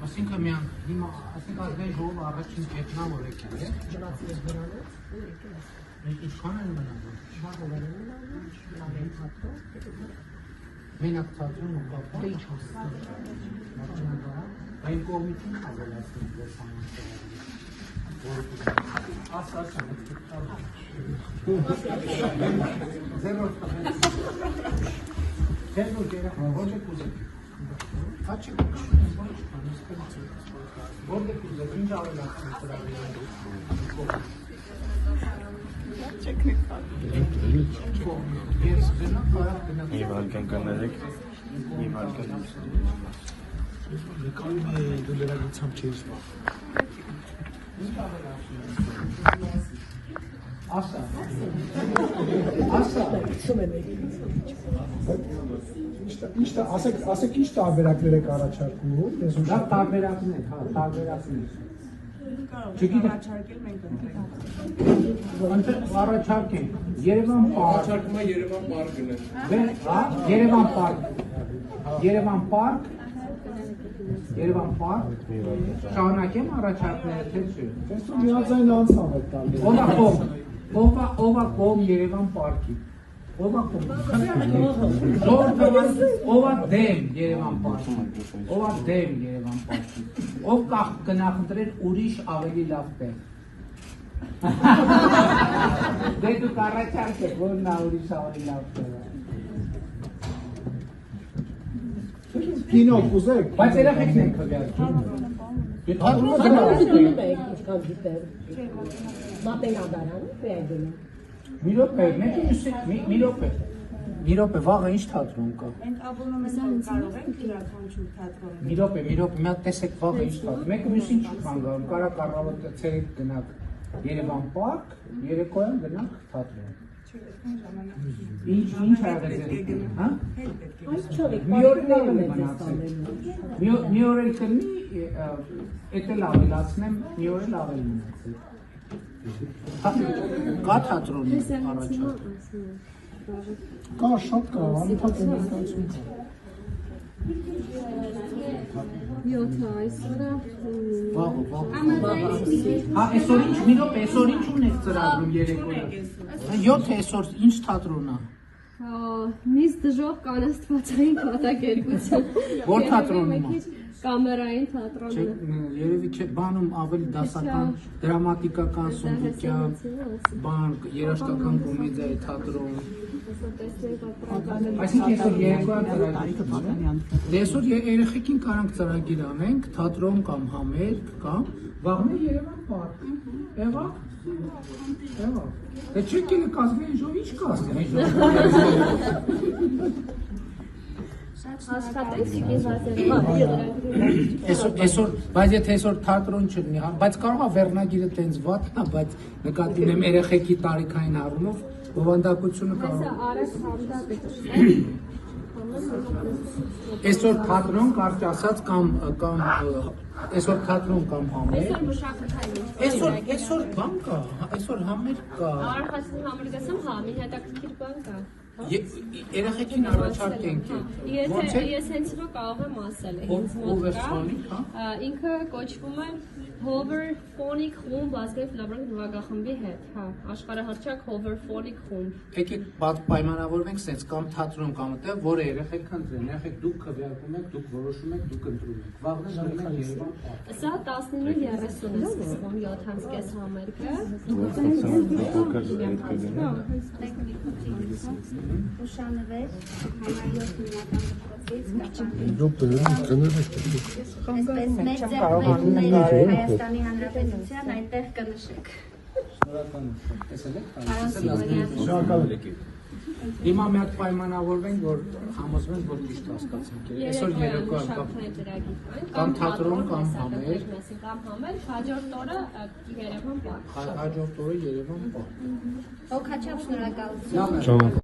Այսինքն միան հիմա ասենք ազգային ժողովը առաջին Վիետնամ օրենքին է։ Ջրացի ես բրանոց, Մենք ինչքան են մնալու։ շարժով են մնալու, ամեն հատով։ Մենակ թատրոնը կապա։ Դե ինչ ասում։ Այն կողմից ավելացնում Ասեք ինչ տարբերակներ եք առաջարկում, դա տարբերակներ, հա, տարբերակներ։ Չգիտեմ, Առաջարկել մենք ընտրենք։ առաջարկենք Երևան պարկ, առաջարկում է Երևան պարկն է։ հա, Երևան պարկ, շարունակեմ առաջարկները, թե չէ։ Տեսնում միաձայն անցավ եք տալի։ Ովա կողմ Երևան պարկի։ Ովա կողմ։ Ովա դեմ Երևան պարկի։ Ովա դեմ Երևան պարկի։ Ով կնախընտրել ուրիշ ավելի լավ տեղ։ Դե դուք առաջարկեք, որ նա ուրիշ ավելի լավ տեղ է։ Կինո կուզեք։ Բայց երեխեքն են քվեարկում։ Մի րոպե, վաղը ինչ թատրոն կա։ Մենք աբոնում ենք կարող ենք յուրաքանչյուր թատրոն։ Մի րոպե, մի հատ տեսեք վաղը ինչ թատրոն։ Մեկը մյուսին չի խանգարում, կարա առավոտը ցերեկ գնաք Երևան պարկ, երեկոյան գնաք թատրոն։ Ինչ աղեց է, հա? Մի օր էլ կնի, էտ էլ ավելացնեմ, մի օր էլ ավել մնացել։ Կա թատրոնի առաջակ։ Կա շատ կա, անընդհատ ներկայացում կա։ 7 այսօրը Հա, այսօր ինչ, մի րոպե, այսօր ինչ ունեք ծրագրում երեկոյան։ 7 այսօր ինչ թատրոն է։ Միս դժող կանաստվածային կատակերգություն։ Որ թատրոնում է։ Կամերային թատրոնը։ Երևի չէ, բանում ավելի դասական, դրամատիկական, սունդիկյան, բան, երաժշտական կոմեդիայի թատրոն։ Այսինքն այսօր երեկոյան ծրագիր։ Դե այսօր երեխեքին կարանք ծրագիր անենք, թատրոն կամ համերգ կամ վաղներ Երևան պարկ։ Եղա՞։ Դե չեք ելը կազմեն ժող, ինչ կազմեն ժող։ Այսօր, բայց եթե այսօր թատրոն չլինի, բայց կարող է վերնագիրը տենց վատն է, բայց նկատի ունեմ երեխեքի տարիքային առումով բովանդակությունը կարող է։ Այսօր թատրոն կարճ ասած կամ այսօր թատրոն կամ համերգ։ Այսօր բան կա, այսօր համերգ կա։ Արարքասին համերգ ասեմ, հա, մի հետաքրքիր բան կա։ Երեխեքին առաջարկենք է։ Ես հենց հիմա կարող եմ ասել, ինձ մոտ կա։ Ինքը կոչվում է Hover Phonic խումբ ազգային ֆիլհարմոնիկ նվագախմբի հետ, հա, աշխարհահռչակ Hover Phonic խումբ։ Եկեք պայմանավորվենք սենց կամ թատրոն կամ այդտեղ, որը երեխեք ընտրեն, երեխեք դուք քվեարկում եք, դուք որոշում եք, դուք ընտրում եք։ Վաղը գնում եք Երևան պարկ։ Սա 19:30 է սկսվում 7:30 համերգը։ Ուշանվեր, համարյոց հիմնական Հայաստանի Հանրապետության այնտեղ կնշեք։ Շնորհակալ եմ։ Տեսել եք։ Շնորհակալ եմ։ Հիմա մի հատ պայմանավորվենք, որ համոզվենք, որ ճիշտ հասկացանք։ Այսօր երեկո կամ թատրոն կամ համեր, կամ համեր, հաջորդ օրը Երևան պարկ։ հաջորդ օրը Երևան պարկ։ Հոգաչափ շնորհակալություն։ Լավ է։